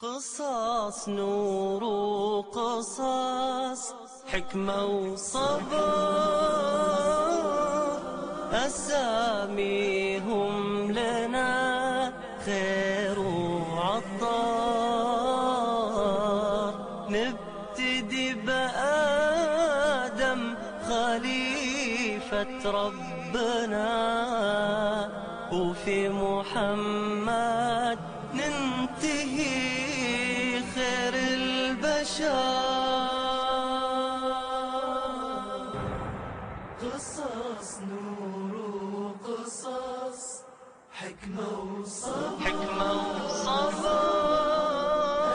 قصاص نور وقصاص حكمة وصبر أساميهم لنا خير وعطار نبتدي بآدم خليفة ربنا وفي محمد ننتهي خير البشر قصص نور وقصص حكمة وصبر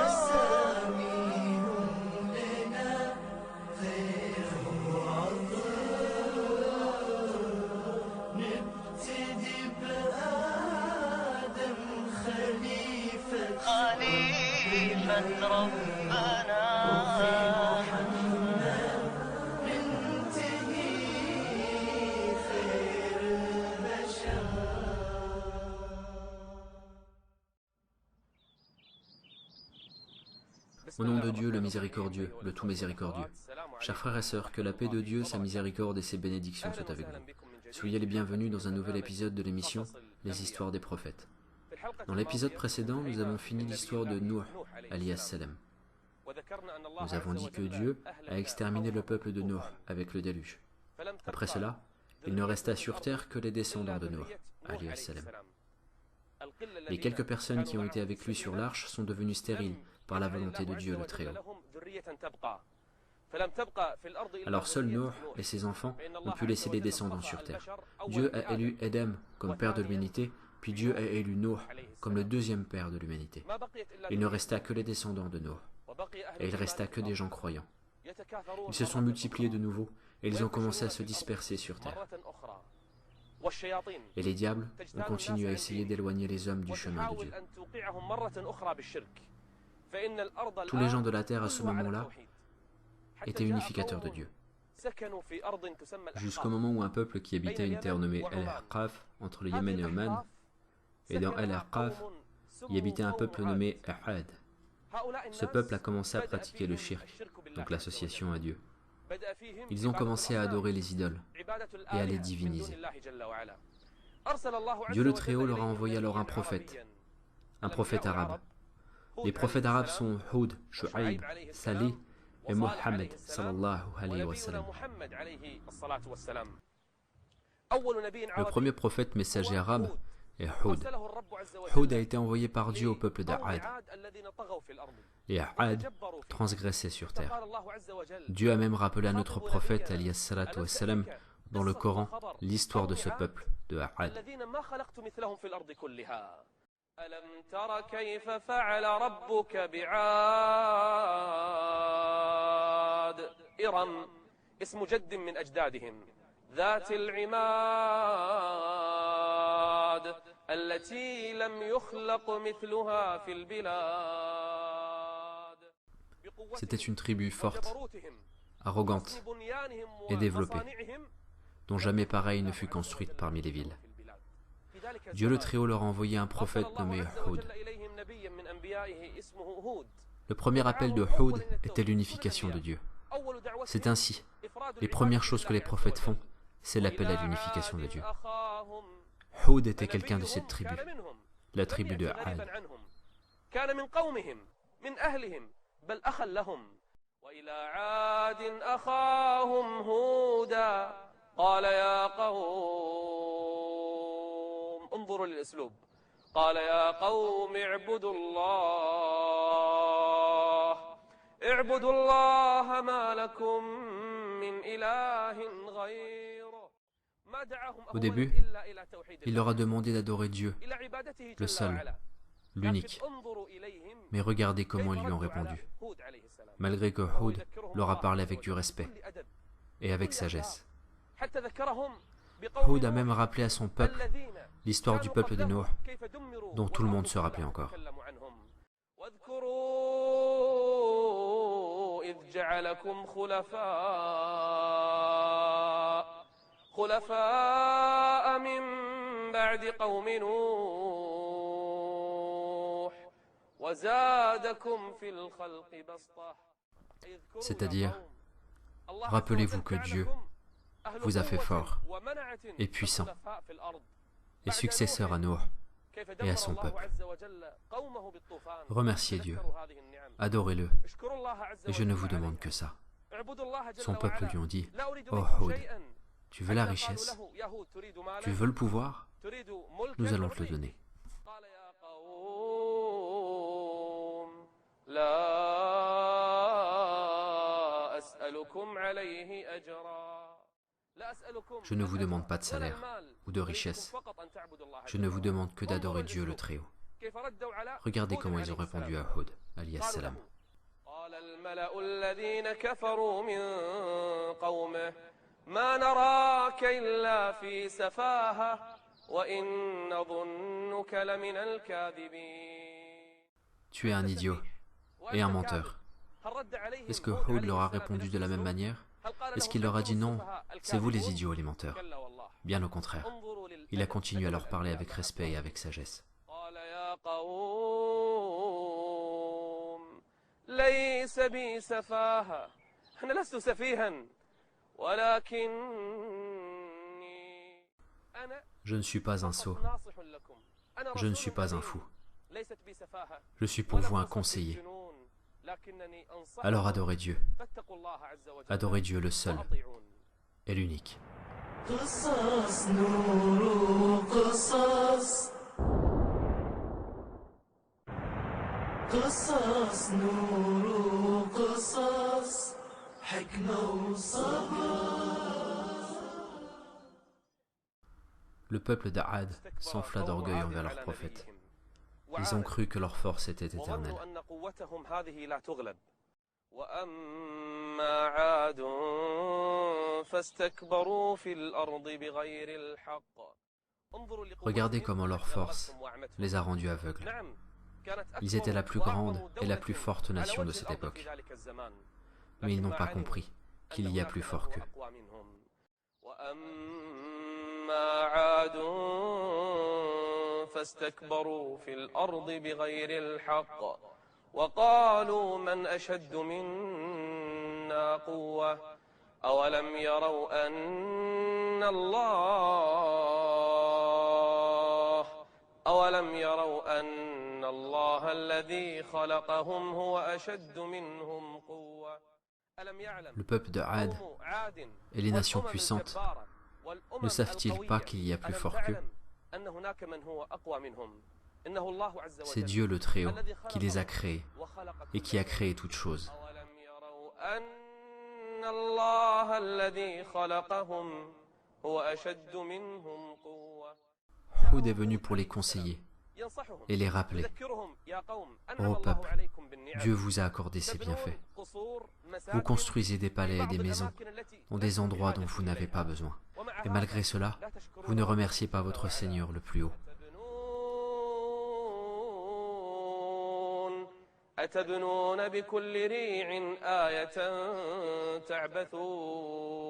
أساميهم لنا خير وعطر نبتدي بآدم خليفة ربنا وفي محمد ننتهي خير البشر. Au nom de Dieu, le miséricordieux, le tout miséricordieux. Chers frères et sœurs, que la paix de Dieu, sa miséricorde et ses bénédictions soient avec vous. Soyez les bienvenus dans un nouvel épisode de l'émission Les histoires des prophètes. Dans l'épisode précédent, nous avons fini l'histoire de Nuh, alayhi salam. Nous avons dit que Dieu a exterminé le peuple de Nuh avec le déluge. Après cela, il ne resta sur terre que les descendants de Nuh, alayhi salam. Les quelques personnes qui ont été avec lui sur l'arche sont devenues stériles par la volonté de Dieu le Très-Haut. Alors seul Nuh et ses enfants ont pu laisser des descendants sur terre. Dieu a élu Adam comme père de l'humanité, puis Dieu a élu Nuh comme le deuxième père de l'humanité. Il ne resta que les descendants de Nuh, et il resta que des gens croyants. Ils se sont multipliés de nouveau, et ils ont commencé à se disperser sur terre. Et les diables ont continué à essayer d'éloigner les hommes du chemin de Dieu. Tous les gens de la terre à ce moment-là étaient unificateurs de Dieu. Jusqu'au moment où un peuple qui habitait une terre nommée El-Ahqaf, entre le Yémen et Oman, et dans El-Ahqaf, y habitait un peuple nommé Ahad. Ce peuple a commencé à pratiquer le shirk, donc l'association à Dieu. Ils ont commencé à adorer les idoles et à les diviniser. Dieu le Très-Haut leur a envoyé alors un prophète arabe. Les prophètes arabes sont Hud, Shu'aib, Salih et Muhammad sallallahu alayhi wa sallam. Le premier prophète messager arabe est Hud. Hud a été envoyé par Dieu au peuple d'A'ad. Les A'ad transgressaient sur terre. Dieu a même rappelé à notre prophète alayhi salatu wassalam dans le Coran l'histoire de ce peuple de A'ad. ألم تر كيف فعل ربك بعاد إرم اسم جد من أجدادهم ذات العماد التي لم يخلق مثلها في البلاد. C'était une tribu forte, arrogante et développée, dont jamais pareille ne fut construite parmi les villes. Dieu le Très-Haut leur a envoyé un prophète nommé Hud. Le premier appel de Hud était l'unification de Dieu. C'est ainsi, les premières choses que les prophètes font, c'est l'appel à l'unification de Dieu. Hud était quelqu'un de cette tribu, la tribu de Had. انظروا للأسلوب قال يا قوم اعبدوا الله ما لكم من إله غيره. Au début, il leur a demandé d'adorer Dieu, le seul, l'unique. Mais regardez comment ils lui ont répondu. Malgré que Hud leur a parlé avec du respect et avec sagesse. Hud a même rappelé à son peuple l'histoire du peuple de Nuh, dont tout le monde se rappelait encore. وزادكم في الخلق بسطة. C'est-à-dire, rappelez-vous que Dieu vous a fait fort et puissant et successeur à Noé et à son peuple. Remerciez Dieu, adorez-le, et je ne vous demande que ça. Son peuple lui ont dit, « Oh Hud, tu veux la richesse? Tu veux le pouvoir? Nous allons te le donner. » Je ne vous demande pas de salaire ou de richesse. Je ne vous demande que d'adorer Dieu le Très-Haut. Regardez comment ils ont répondu à Hud, alayhi salam. قال الملأ الذين كفروا من قومه ما نراك إلا في سفاهة وإن نظنك لمن الكاذبين. Tu es un idiot et un menteur. Est-ce que Hud leur a répondu de la même manière? Est-ce qu'il leur a dit non, c'est vous les idiots et les menteurs? Bien au contraire. Il a continué à leur parler avec respect et avec sagesse. ليس بي سفاهة أنا لست سفيها ولكني Je ne suis pas un sot. ناصح لكم أنا Je ne suis pas un fou. ليست بي سفاهة Je suis pour vous un conseiller. لكنني أنصح Alors adorez Dieu. فاتقوا الله عز وجل Adorez Dieu le seul وأطيعون. et l'unique. قصص نور قصص قصص نور قصص حكمة وصبر. Le peuple d'Aad s'enfla d'orgueil envers leur prophète. Ils ont cru que leur force était éternelle. وظنوا أن قوتهم هذه لا تغلب وأما عاد فاستكبروا في الأرض بغير الحق. انظروا Regardez comment leur force les a rendus aveugles. Ils étaient la plus grande et la plus forte nation de cette époque. Mais ils n'ont pas compris qu'il y a plus fort qu'eux. وأما عاد فاستكبروا في الأرض بغير الحق وقالوا من أشد منا قوة أولم يروا أن الله الذي خلقهم هو أشد منهم قوة. Le peuple de Had et les nations puissantes ne savent-ils pas qu'il y a plus fort qu'eux? C'est Dieu le Très-Haut qui les a créés et qui a créé toutes choses. Hud est venu pour les conseiller et les rappeler. Ô peuple, Dieu vous a accordé ses bienfaits. Vous construisez des palais et des maisons dans des endroits dont vous n'avez pas besoin. Et malgré cela, vous ne remerciez pas votre Seigneur le plus haut. أتبنون بكل ريع آية تعبثون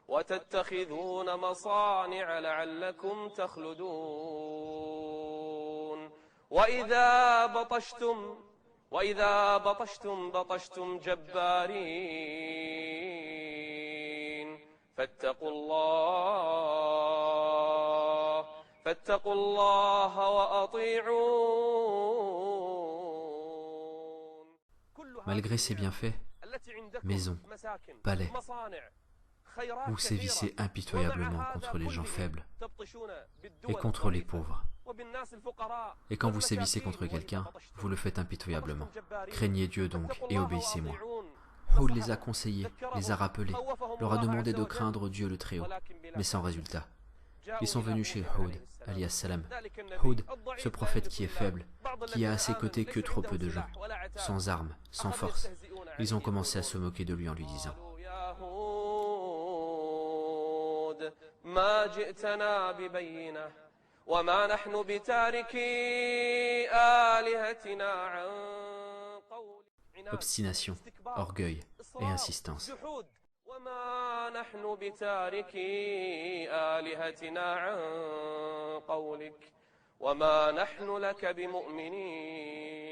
وتتخذون مصانع لعلكم تخلدون وإذا بطشتم بطشتم جبارين فاتقوا الله وأطيعون. Malgré ses bienfaits, maisons, palais, vous sévissez impitoyablement contre les gens faibles et contre les pauvres. Et quand vous sévissez contre quelqu'un, vous le faites impitoyablement. Craignez Dieu donc et obéissez-moi. Hud les a conseillés, les a rappelés, leur a demandé de craindre Dieu le Très-Haut, mais sans résultat. Ils sont venus chez Hud, alayhi salam. Hud, ce prophète qui est faible, qui a à ses côtés que trop peu de gens, sans armes, sans force. Ils ont commencé à se moquer de lui en lui disant: Obstination, orgueil et insistance. وما نحن بتاركي آلهتنا عن قولك وما نحن لك بمؤمنين.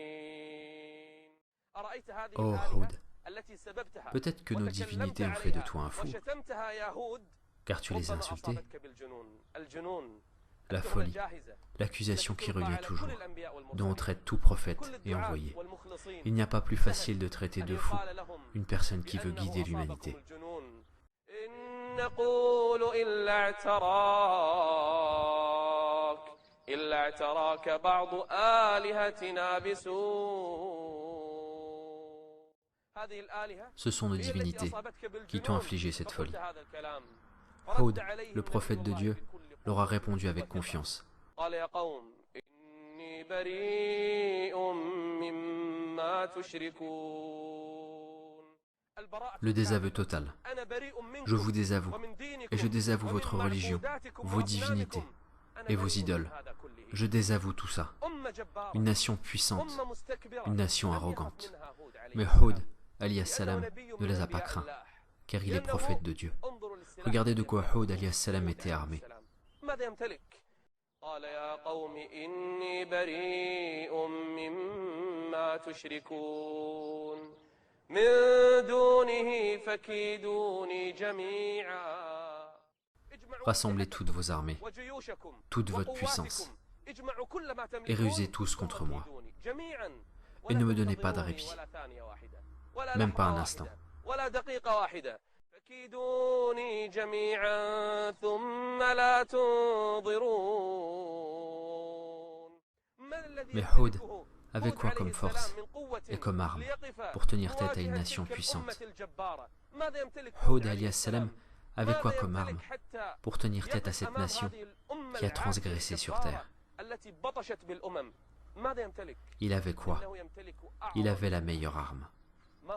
أرأيت هذه Oh الآلهة Hud, التي سببتها peut-être que nos وتكلمت divinités ont fait de عليها toi un fou, وشتمتها يا هود car tu les as ربما insultés. أصابتك بالجنون. الجنون La التهمة folie, الجاهزة l'accusation qui revient على toujours, كل الأنبياء dont on والمرسلين traite tout prophète كل et الدعاة envoyé. والمخلصين Il n'y a pas plus facile de traiter أن de fou يقال لهم une personne qui veut بأنه guider أصابكم l'humanité. الجنون. إن نقول إلا اعتراك بعض آلهتنا بسوء. هذه الآلهة Ce sont nos هي التي divinités أصابتك qui t'ont بالجنون infligé cette folie. فقلت هذا الكلام. Hud, le prophète de Dieu, leur a répondu avec confiance. قال يا قوم إني بريء مما تشركون. Le désaveu total. Je vous désavoue, et je désavoue votre religion, vos divinités et vos idoles. Je désavoue tout ça. Une nation puissante, une nation arrogante. Mais Hud, alayhi salam, ne les a pas craints, car il est prophète de Dieu. Regardez de quoi Hud, alayhi salam, était armé. قال يا قوم إني بريء مما تشركون من دونه فكيدوني جميعا. Rassemblez toutes vos armées, toute votre puissance, et rusez tous contre moi. Et ne me donnez pas de répit, même pas un instant. فكيدوني جميعا ثم لا تنظرون. Mais Hud avait quoi comme force et comme arme pour tenir tête à une nation puissante? Hud alayhi salam avait quoi comme arme pour tenir tête à cette nation qui a transgressé sur terre? Il avait quoi? Il avait la meilleure arme.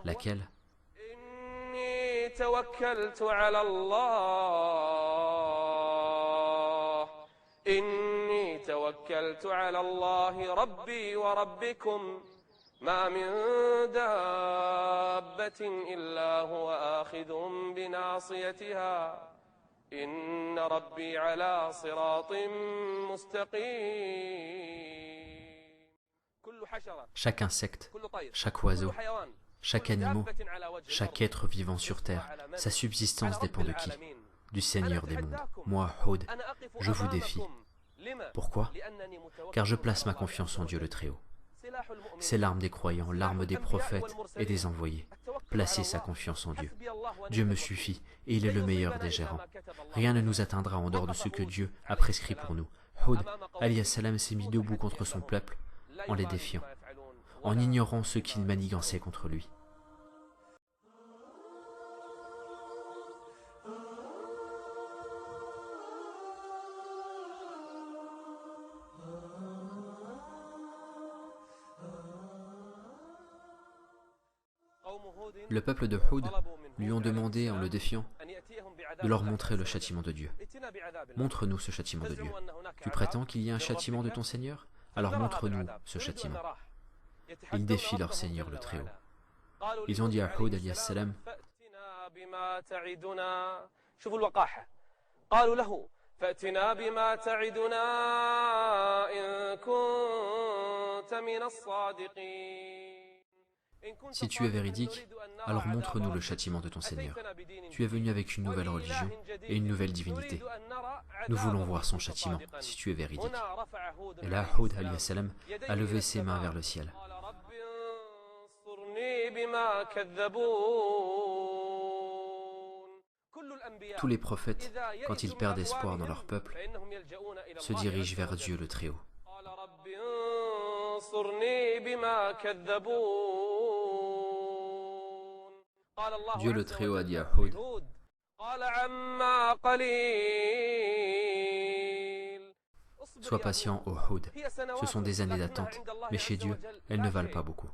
Laquelle? إني توكلت على الله إني توكلت على الله ربي وربكم ما من دابة إلا هو آخذ بناصيتها إن ربي على صراط مستقيم. كل حشرة Chaque insecte, كل طير chaque oiseau, كل حيوان chaque animal, chaque être vivant sur terre, sa subsistance dépend de qui? Du Seigneur des mondes. Moi, Hud, je vous défie. Pourquoi? Car je place ma confiance en Dieu le Très-Haut. C'est l'arme des croyants, l'arme des prophètes et des envoyés. Placez sa confiance en Dieu. Dieu me suffit et il est le meilleur des gérants. Rien ne nous atteindra en dehors de ce que Dieu a prescrit pour nous. Hud, alayhi salam, s'est mis debout contre son peuple en les défiant, en ignorant ceux qui manigançaient contre lui. Le peuple de Hud lui ont demandé, en le défiant, de leur montrer le châtiment de Dieu. Montre-nous ce châtiment de Dieu. Tu prétends qu'il y a un châtiment de ton Seigneur? Alors montre-nous ce châtiment. Ils défient leur Seigneur le Très-Haut. Ils ont dit à Hud alayhi salam: فأتنا بما تعدنا إن كنت من الصادقين. Si tu es véridique, alors montre-nous le châtiment de ton Seigneur. Tu es venu avec une nouvelle religion et une nouvelle divinité. Nous voulons voir son châtiment, si tu es véridique. Et là, Hud alayhi salam a levé ses mains vers le ciel. Tous les prophètes, quand ils perdent espoir dans leur peuple, se dirigent vers Dieu le Très-Haut. Dieu le Très-Haut a dit à Hud: sois patient, ô Hud. Ce sont des années d'attente, mais chez Dieu, elles ne valent pas beaucoup.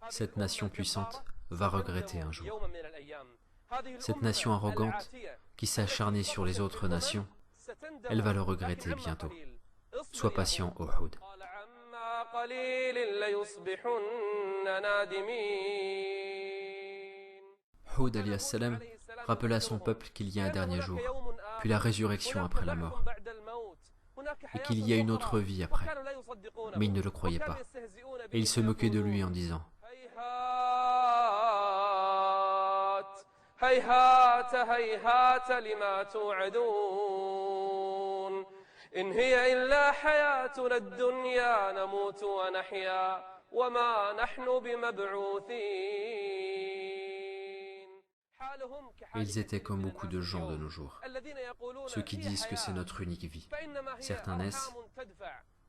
Cette nation puissante va regretter un jour. Cette nation arrogante qui s'est acharnée sur les autres nations, elle va le regretter bientôt. Sois patient, ô Hud. Hud alayhi salam rappela à son peuple qu'il y a un dernier jour, puis la résurrection après la mort, et qu'il y a une autre vie après. Mais ils ne le croyaient pas, et ils se moquaient de lui en disant هيهات هيهات لما توعدون إن هي إلا حياتنا الدنيا نموت ونحيا وما نحن بمبعوثين. Et ils étaient comme beaucoup de gens de nos jours, ceux qui disent que c'est notre unique vie. Certains naissent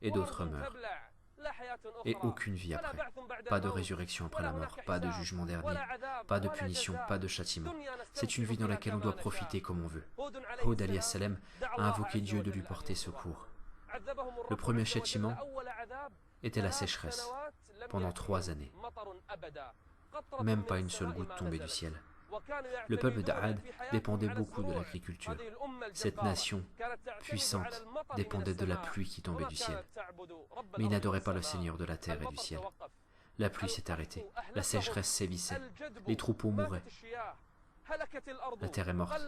et d'autres meurent. Et aucune vie après. Pas de résurrection après la mort, pas de jugement dernier, pas de punition, pas de châtiment. C'est une vie dans laquelle on doit profiter comme on veut. Hud alayhi salam a invoqué Dieu de lui porter secours. Le premier châtiment était la sécheresse pendant 3 années. Même pas une seule goutte tombée du ciel. Le peuple d'Ad dépendait beaucoup de l'agriculture. Cette nation puissante dépendait de la pluie qui tombait du ciel. Mais ils n'adoraient pas le Seigneur de la terre et du ciel. La pluie s'est arrêtée, la sécheresse sévissait, les troupeaux mouraient. La terre est morte,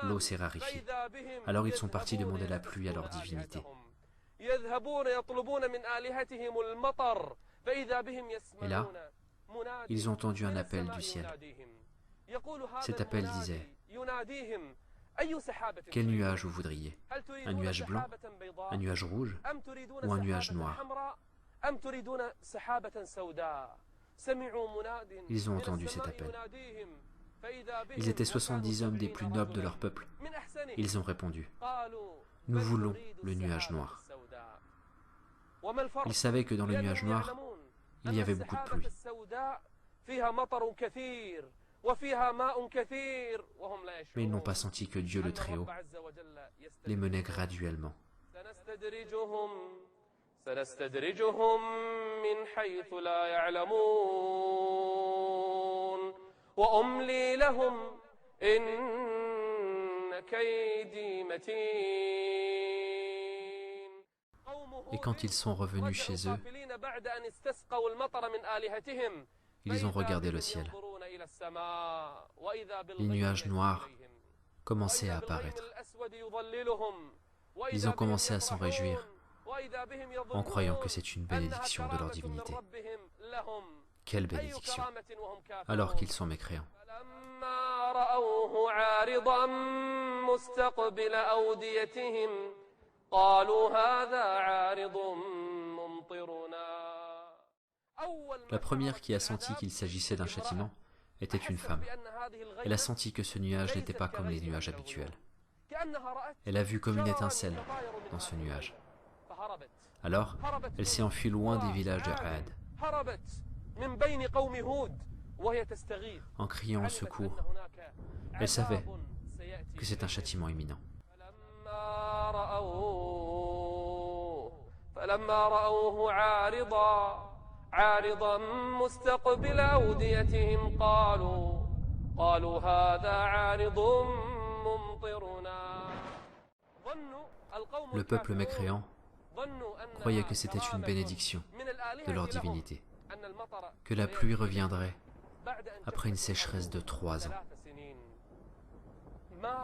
l'eau s'est raréfiée. Alors ils sont partis demander la pluie à leur divinité. Et là, ils ont entendu un appel du ciel. Cet appel disait « Quel nuage vous voudriez? Un nuage blanc, un nuage rouge ou un nuage noir ?» Ils ont entendu cet appel. Ils étaient 70 hommes des plus nobles de leur peuple. Ils ont répondu « Nous voulons le nuage noir. » Ils savaient que dans le nuage noir, il y avait beaucoup de pluie. Mais ils n'ont pas senti que Dieu le Très-Haut les menait graduellement. Et quand ils sont revenus chez eux, ils ont regardé le ciel. Les nuages noirs commençaient à apparaître. Ils ont commencé à s'en réjouir en croyant que c'est une bénédiction de leur divinité. Quelle bénédiction, alors qu'ils sont mécréants. La première qui a senti qu'il s'agissait d'un châtiment était une femme. Elle a senti que ce nuage n'était pas comme les nuages habituels. Elle a vu comme une étincelle dans ce nuage. Alors, elle s'est enfuie loin des villages de Had, en criant au secours. Elle savait que c'est un châtiment imminent. عارضا مستقبل أوديتهم قالوا هذا عارض ممطرنا. Le peuple mécréant croyait que c'était une bénédiction de leur divinité, que la pluie reviendrait après une sécheresse de 3 ans.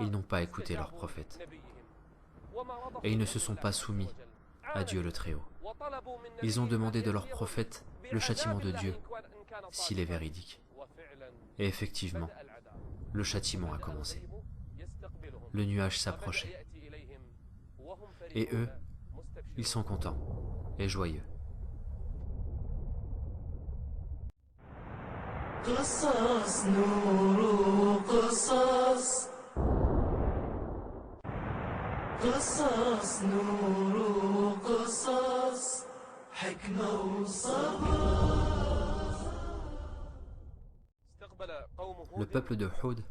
Ils n'ont pas écouté leur prophète et ils ne se sont pas soumis à Dieu le Très-Haut. Ils ont demandé de leur prophète le châtiment de Dieu, s'il est véridique. Et effectivement, le châtiment a commencé. Le nuage s'approchait. Et eux, ils sont contents et joyeux. قصص نور قصص قصص نور قصص حكمة وصبر. Le peuple de Hud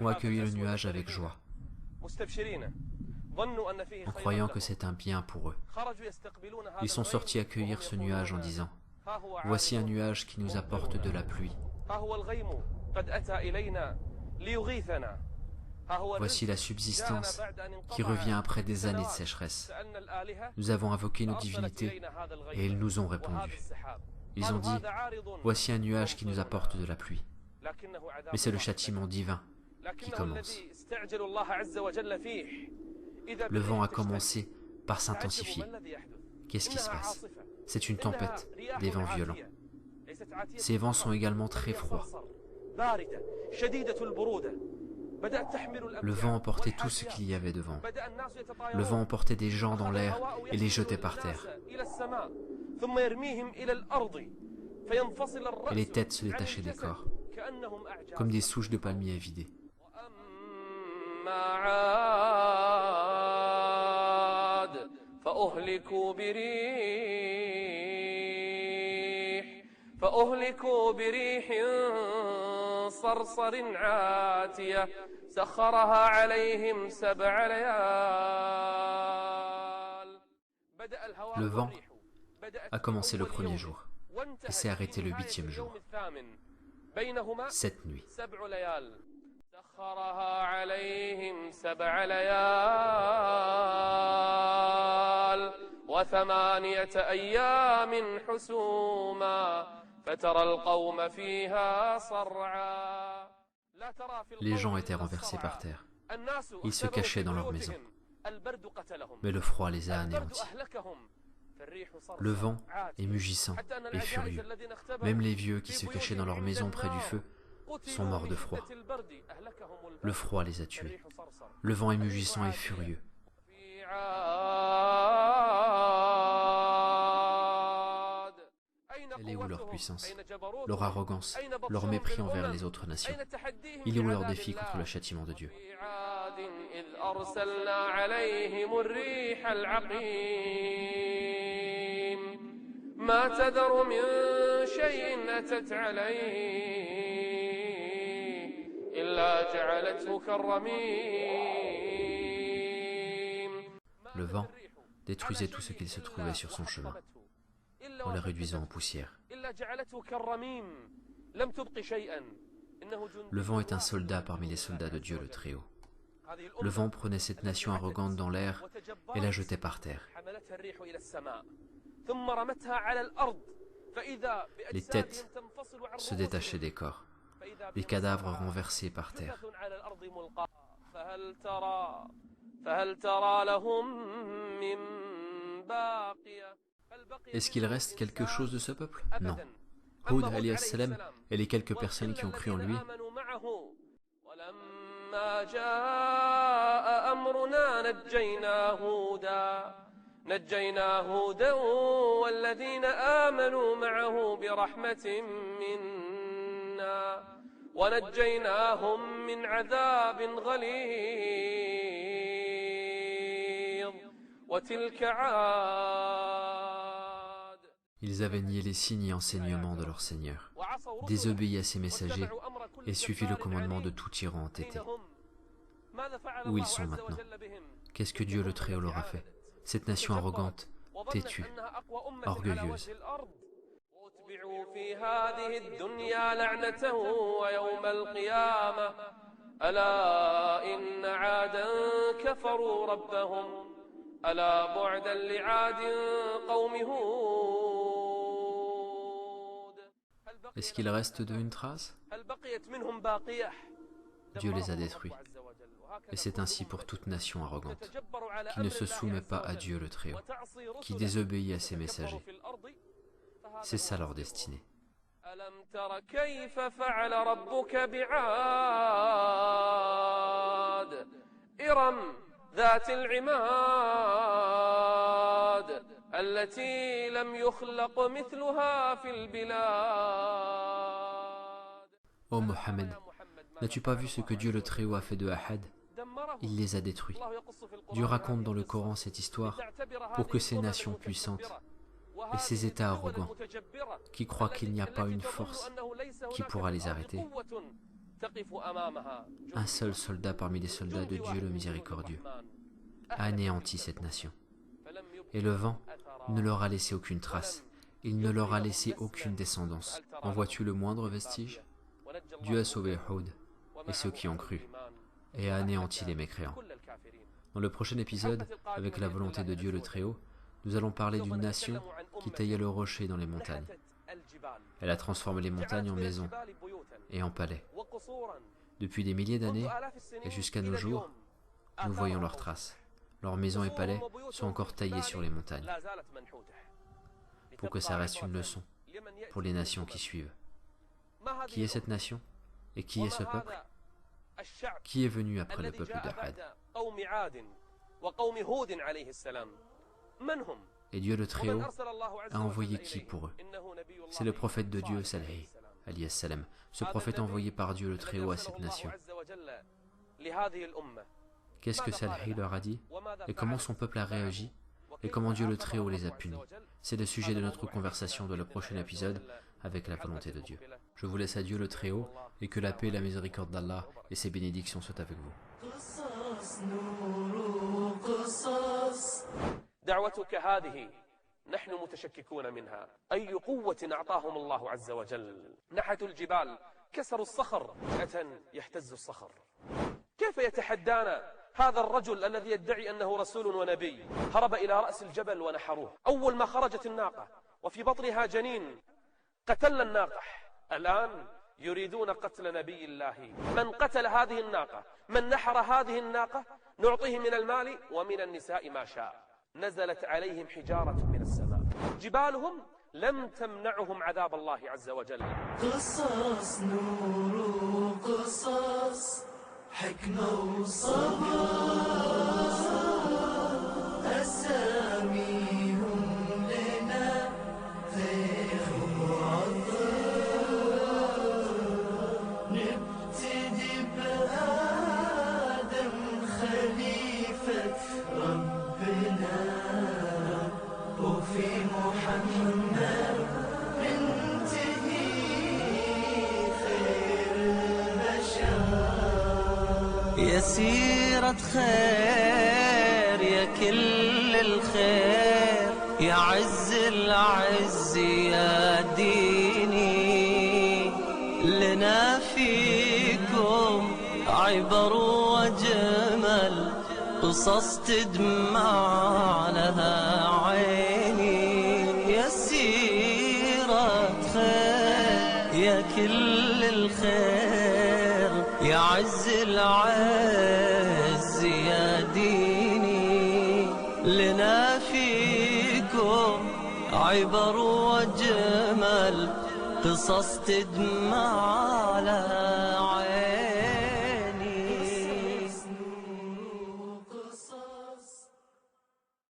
ont accueilli le nuage avec joie, en croyant que c'est un bien pour eux. Ils sont sortis accueillir ce nuage en disant « Voici un nuage qui nous apporte de la pluie. Voici la subsistance qui revient après des années de sécheresse. Nous avons invoqué nos divinités et ils nous ont répondu. Ils ont dit « Voici un nuage qui nous apporte de la pluie. » Mais c'est le châtiment divin qui commence. Le vent a commencé par s'intensifier. Qu'est-ce qui se passe? C'est une tempête, des vents violents. Ces vents sont également très froids. Le vent emportait tout ce qu'il y avait devant. Le vent emportait des gens dans l'air et les jetait par terre. Et les têtes se détachaient des corps, comme des souches de palmiers à vider. فأهلكوا بريح صرصر عاتية سخرها عليهم 7 ليال. Le vent a commencé le premier jour et s'est arrêté le 8e jour. 7 nuits. سخرها عليهم 7 ليال و8 أيام حسوما فترى القوم فيها صرعا. Les gens étaient renversés par terre. Ils se cachaient dans leurs maisons. Mais le froid les a anéantis. Le vent est mugissant et furieux. Même les vieux qui se cachaient dans leurs maisons près du feu sont morts de froid. Le froid les a tués. Le vent est mugissant et furieux. Elle est où leur puissance, leur arrogance, leur mépris envers les autres nations? Il est où leur défi contre le châtiment de Dieu? Le vent détruisait tout ce qu'il se trouvait sur son chemin, en le réduisant en poussière. Le vent est un soldat parmi les soldats de Dieu le Très-Haut. Le vent prenait cette nation arrogante dans l'air et la jetait par terre. Les têtes se détachaient des corps, les cadavres renversés par terre. Est-ce qu'il reste quelque chose de ce peuple? Non. Houd alayhi salam et les quelques personnes qui ont cru en lui نجينا هودا والذين آمنوا معه برحمة منا ونجيناهم من عذاب غليظ وتلك عاد. Ils avaient nié les signes et enseignements de leur Seigneur, désobéi à ses messagers et suivi le commandement de tout tyran entêté. Où ils sont maintenant? Qu'est-ce que Dieu le Très-Haut leur a fait? Cette nation arrogante, têtue, orgueilleuse. Est-ce qu'il reste d'eux une trace? Dieu les a détruits. Et c'est ainsi pour toute nation arrogante, qui ne se soumet pas à Dieu le Très-Haut, qui désobéit à ses messagers. C'est ça leur destinée. Ô Mohammed, n'as-tu pas vu ce que Dieu le Très-Haut a fait de Ahad? Il les a détruits. Dieu raconte dans le Coran cette histoire pour que ces nations puissantes et ces États arrogants qui croient qu'il n'y a pas une force qui pourra les arrêter, un seul soldat parmi les soldats de Dieu le Miséricordieux, a anéanti cette nation. Et le vent ne leur a laissé aucune trace, il ne leur a laissé aucune descendance. En vois-tu le moindre vestige? Dieu a sauvé Houd et ceux qui ont cru, et a anéanti les mécréants. Dans le prochain épisode, avec la volonté de Dieu le Très-Haut, nous allons parler d'une nation qui taillait le rocher dans les montagnes. Elle a transformé les montagnes en maisons et en palais. Depuis des milliers d'années et jusqu'à nos jours, nous voyons leurs traces. Leurs maisons et palais sont encore taillés sur les montagnes, pour que ça reste une leçon pour les nations qui suivent. Qui est cette nation et qui est ce peuple? Qui est venu après le peuple d'Ad? Et Dieu le Très-Haut a envoyé qui pour eux? C'est le prophète de Dieu, Salih, alayhi salam, ce prophète envoyé par Dieu le Très-Haut à cette nation. Qu'est-ce que Salih leur a dit? Et comment son peuple a réagi? Et comment Dieu le Très-Haut les a punis? C'est le sujet de notre conversation de le prochain épisode, avec la volonté de Dieu. Je vous laisse à Dieu le Très-Haut, et que la paix et la miséricorde d'Allah et ses bénédictions soient avec vous. قصص نور قصص دعوتك هذه نحن متشككون منها. أي قوة أعطاهم الله عز وجل. نحتوا الجبال، كسروا الصخر، فجأة يهتز الصخر. كيف يتحدانا هذا الرجل الذي يدعي أنه رسول ونبي؟ هرب إلى رأس الجبل ونحروه. أول ما خرجت الناقة وفي بطنها جنين قتلنا الناقة. الآن يريدون قتل نبي الله. من قتل هذه الناقة، من نحر هذه الناقة، نعطيه من المال ومن النساء ما شاء. نزلت عليهم حجارة من السماء. جبالهم لم تمنعهم عذاب الله عز وجل. قصص نور قصص حكمة وصبر أساميهم لنا خير وعطر. نبتدي بآدم خليفة ربنا وفي محمد ننتهي خير البشر. يا سيرة خير يا كل الخير، يا عز العز يا ديني. لنا فيكم عبر وجمل، قصص تدمع لها عيني. يا سيرة خير يا كل الخير، يا عز العز يا ديني. لنا فيكم عبر وجمل، قصص تدمع لها